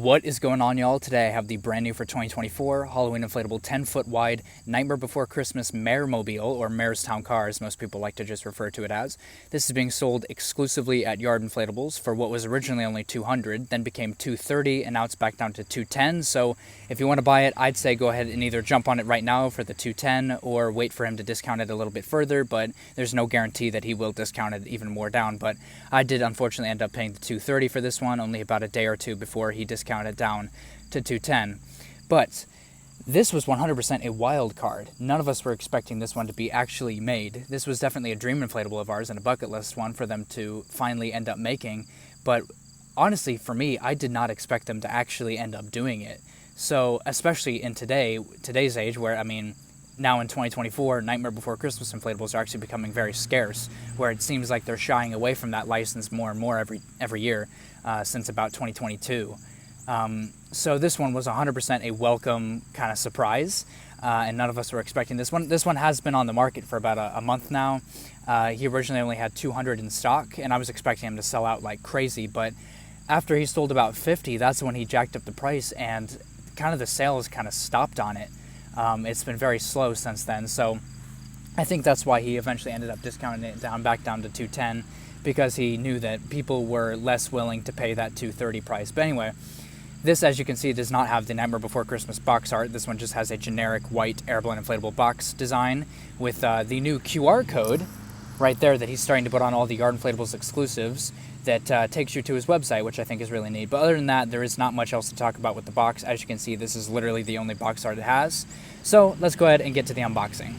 What is going on, y'all? Today I have the brand new for 2024 Halloween inflatable 10-foot wide Nightmare Before Christmas Mare Mobile, or Mare's Town Car as most people like to just refer to it as. This is being sold exclusively at Yard Inflatables for what was originally only $200, then became $230, and now it's back down to $210. So if you want to buy it, I'd say go ahead and either jump on it right now for the $210 or wait for him to discount it a little bit further, but there's no guarantee that he will discount it even more down. But I did unfortunately end up paying the $230 for this one only about a day or two before he discounted it down to $210. But this was 100% a wild card. None of us were expecting this one to be actually made. This was definitely a dream inflatable of ours and a bucket list one for them to finally end up making. But honestly, for me, I did not expect them to actually end up doing it. So especially in today's age where, now in 2024, Nightmare Before Christmas inflatables are actually becoming very scarce, where it seems like they're shying away from that license more and more every year since about 2022. So this one was 100% a welcome kind of surprise, and none of us were expecting this one. This one has been on the market for about a month now. He originally only had 200 in stock, and I was expecting him to sell out like crazy, but after he sold about 50, that's when he jacked up the price, and kind of the sales kind of stopped on it. It's been very slow since then, so I think that's why he eventually ended up discounting it back down to $210, because he knew that people were less willing to pay that $230 price. But anyway, this, as you can see, does not have the Nightmare Before Christmas box art. This one just has a generic white airborne inflatable box design with the new QR code right there that he's starting to put on all the Yard Inflatables exclusives that takes you to his website, which I think is really neat. But other than that, there is not much else to talk about with the box. As you can see, this is literally the only box art it has. So let's go ahead and get to the unboxing.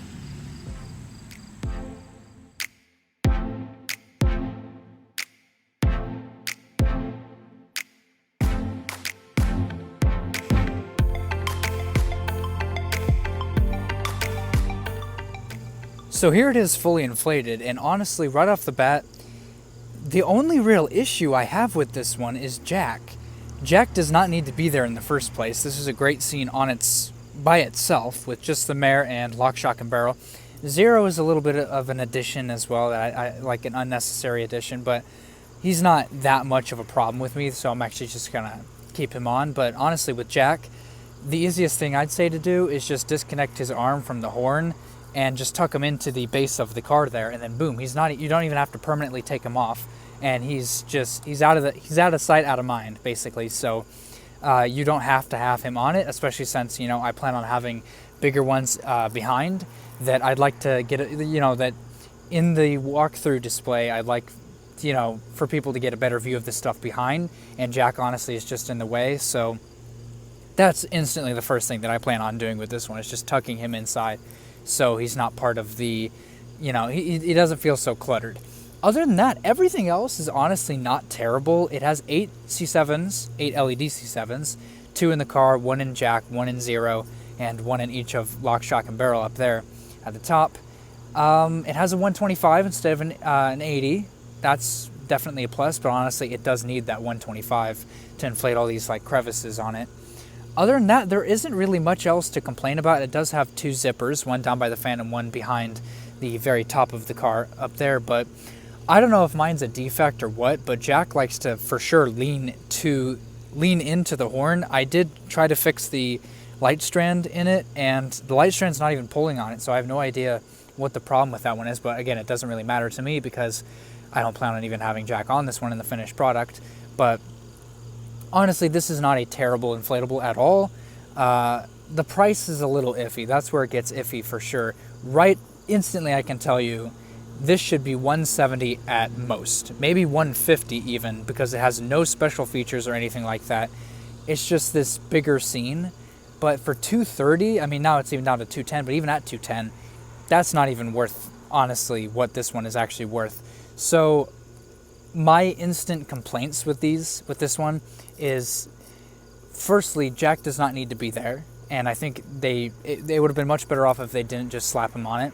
So here it is fully inflated, and honestly, right off the bat, the only real issue I have with this one is Jack. Jack does not need to be there in the first place. This is a great scene by itself with just the mare and lock, shock, and barrel. Zero is a little bit of an addition as well, I like an unnecessary addition, but he's not that much of a problem with me, so I'm actually just gonna keep him on. But honestly, with Jack, the easiest thing I'd say to do is just disconnect his arm from the horn and just tuck him into the base of the car there, and then boom, you don't even have to permanently take him off, and he's out of sight, out of mind, basically. So you don't have to have him on it, especially since I plan on having bigger ones behind that I'd like to get that in the walkthrough display. I'd like for people to get a better view of the stuff behind, and Jack honestly is just in the way. So that's instantly the first thing that I plan on doing with this one, is just tucking him inside, so he's not part of the, he doesn't feel so cluttered. Other than that, everything else is honestly not terrible. It has 8 C7s, 8 LED C7s, 2 in the car, 1 in Jack, 1 in Zero, and 1 in each of lock, shock, and barrel up there at the top. It has a 125 instead of an 80. That's definitely a plus, but honestly, it does need that 125 to inflate all these like crevices on it. Other than that, there isn't really much else to complain about. It does have 2 zippers, one down by the fan and one behind the very top of the car up there, but I don't know if mine's a defect or what, but Jack likes to for sure lean into the horn. I did try to fix the light strand in it, and the light strand's not even pulling on it, so I have no idea what the problem with that one is. But again, it doesn't really matter to me because I don't plan on even having Jack on this one in the finished product. But honestly, this is not a terrible inflatable at all. The price is a little iffy. That's where it gets iffy for sure. Right instantly, I can tell you this should be $170 at most, maybe $150 even, because it has no special features or anything like that. It's just this bigger scene. But for $230, now it's even down to $210, but even at $210, that's not even worth, honestly, what this one is actually worth. So my instant complaints with this one is, firstly, Jack does not need to be there, and I think they would have been much better off if they didn't just slap him on it.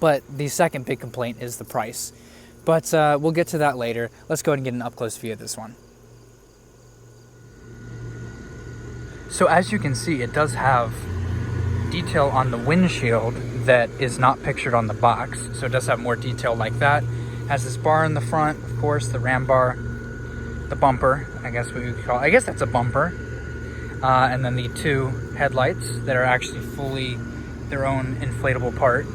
But the second big complaint is the price. But we'll get to that later. Let's go ahead and get an up-close view of this one. So as you can see, it does have detail on the windshield that is not pictured on the box. So it does have more detail like that. Has this bar in the front, of course, the ram bar. the bumper, I guess what you could call it. I guess that's a bumper. And then the 2 headlights that are actually fully their own inflatable part.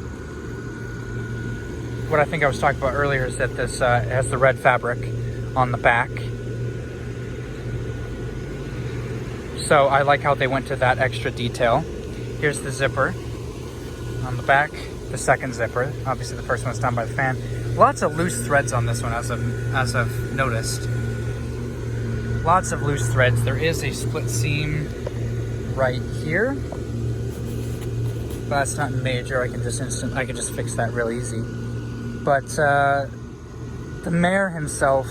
What I think I was talking about earlier is that this has the red fabric on the back. So I like how they went to that extra detail. Here's the zipper on the back, the second zipper. Obviously the first one's done by the fan. Lots of loose threads on this one, as I've noticed. Lots of loose threads. There is a split seam right here, but that's not major. I can just fix that real easy. But the mayor himself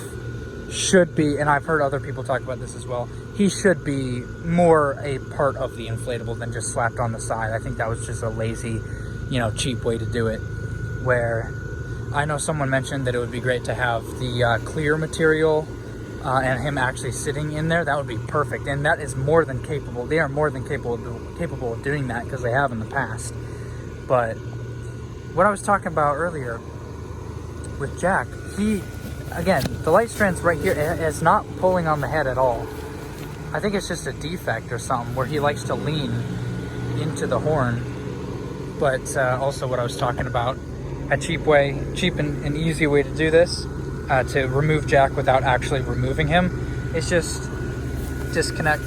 should be, and I've heard other people talk about this as well, he should be more a part of the inflatable than just slapped on the side. I think that was just a lazy, cheap way to do it. Where I know someone mentioned that it would be great to have the clear material and him actually sitting in there. That would be perfect, and that is more than capable. They are more than capable of doing that, because they have in the past. But what I was talking about earlier with Jack, again, the light strand's right here. It's not pulling on the head at all. I think it's just a defect or something where he likes to lean into the horn. But also what I was talking about, a cheap and easy way to do this, to remove Jack without actually removing him, is just disconnect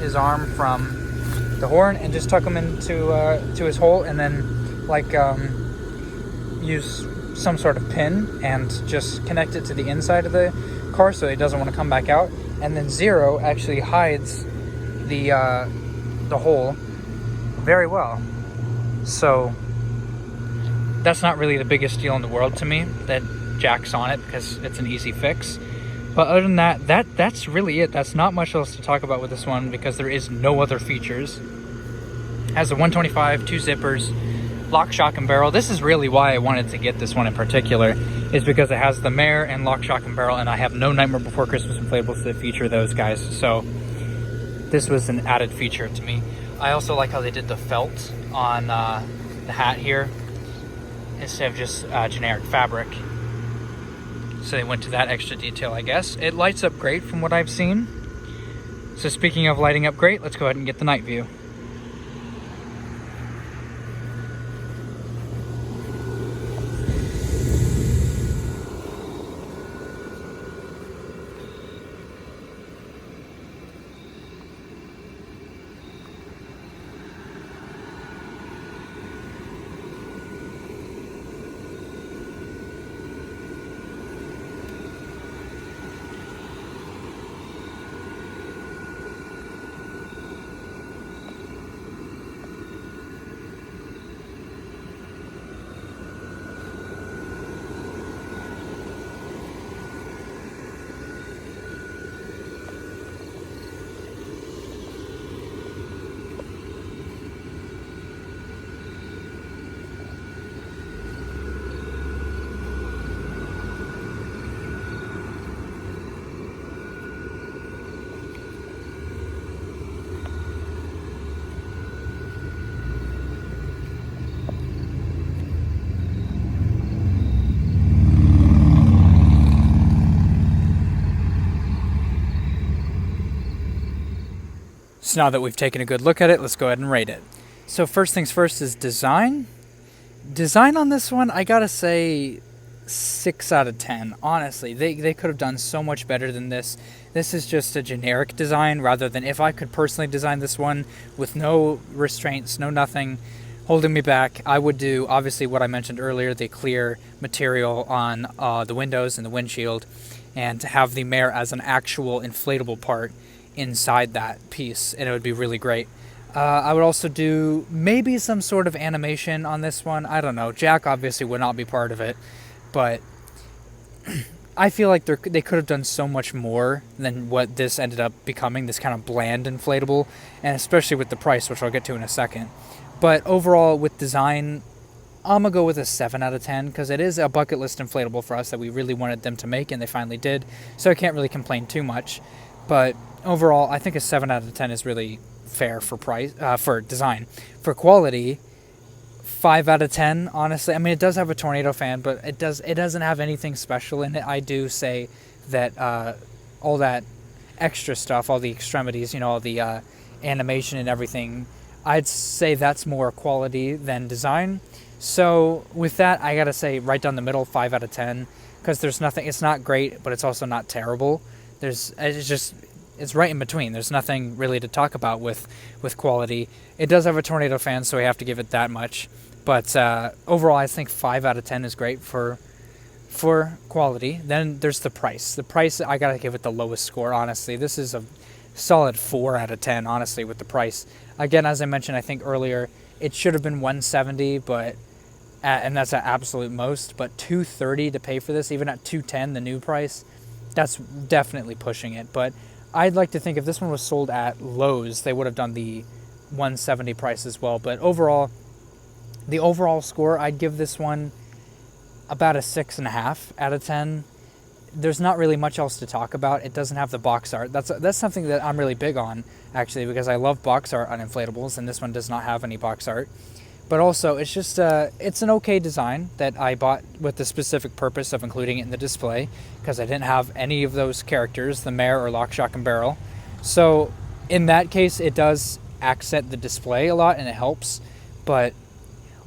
his arm from the horn and just tuck him into to his hole, and then use some sort of pin and just connect it to the inside of the car so he doesn't want to come back out. And then Zero actually hides the hole very well. So that's not really the biggest deal in the world to me that Jack's on it, because it's an easy fix. But other than that, that's really it. That's not much else to talk about with this one, because there is no other features. It has a 125, 2 zippers, lock, shock, and barrel. This is really why I wanted to get this one in particular, is because it has the mare and lock, shock, and barrel, and I have no Nightmare Before Christmas inflatables that feature those guys, so this was an added feature to me. I also like how they did the felt on the hat here instead of just generic fabric, so they went to that extra detail, I guess. It lights up great from what I've seen. So speaking of lighting up great, let's go ahead and get the night view. So now that we've taken a good look at it, let's go ahead and rate it. So first things first is design. Design on this one, I gotta say 6 out of 10. Honestly, they could have done so much better than this. This is just a generic design, rather than, if I could personally design this one with no restraints, no nothing holding me back, I would do, obviously, what I mentioned earlier, the clear material on the windows and the windshield, and to have the mare as an actual inflatable part inside that piece, and it would be really great. I would also do maybe some sort of animation on this one. I don't know. Jack obviously would not be part of it, but I feel like they could have done so much more than what this ended up becoming, this kind of bland inflatable, and especially with the price, which I'll get to in a second. But overall, with design, I'm going to go with a 7 out of 10, because it is a bucket list inflatable for us that we really wanted them to make, and they finally did, so I can't really complain too much. But overall, I think a 7 out of 10 is really fair for price, for design. For quality, 5 out of 10, honestly. I mean, it does have a tornado fan, but it doesn't have anything special in it. I do say that all that extra stuff, all the extremities, you know, all the animation and everything, I'd say that's more quality than design. So with that, I gotta say right down the middle, 5 out of 10, because there's nothing. It's not great, but it's also not terrible. It's right in between. There's nothing really to talk about with quality. It does have a tornado fan, so we have to give it that much. But overall, I think 5 out of 10 is great for quality. Then there's the price. The price, I gotta give it the lowest score, honestly. This is a solid 4 out of 10, honestly, with the price. Again, as I mentioned, I think earlier, it should have been 170, but and that's at absolute most. But $230 to pay for this, even at $210, the new price, that's definitely pushing it. But I'd like to think if this one was sold at Lowe's, they would have done the 170 price as well. But overall, the overall score, I'd give this one about a 6.5 out of 10. There's not really much else to talk about. It doesn't have the box art. That's something that I'm really big on, actually, because I love box art on inflatables, and this one does not have any box art. But also, it's just it's an okay design that I bought with the specific purpose of including it in the display, because I didn't have any of those characters, the mare or lock, shock, and barrel. So in that case, it does accent the display a lot, and it helps. But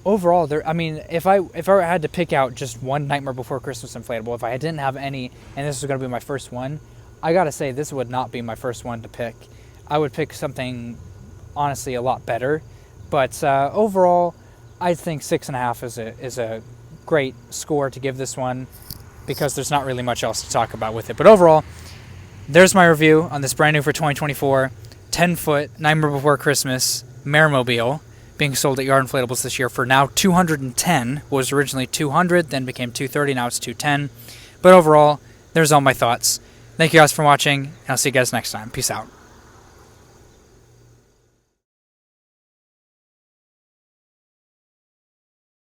overall, if I had to pick out just one Nightmare Before Christmas inflatable, if I didn't have any, and this was going to be my first one, I gotta say this would not be my first one to pick. I would pick something, honestly, a lot better. But overall, I think 6.5 is a great score to give this one, because there's not really much else to talk about with it. But overall, there's my review on this brand new for 2024 10-foot Nightmare Before Christmas Maremobile, being sold at Yard Inflatables this year for now $210. Was originally $200, then became $230, now it's $210. But overall, there's all my thoughts. Thank you guys for watching, and I'll see you guys next time. Peace out.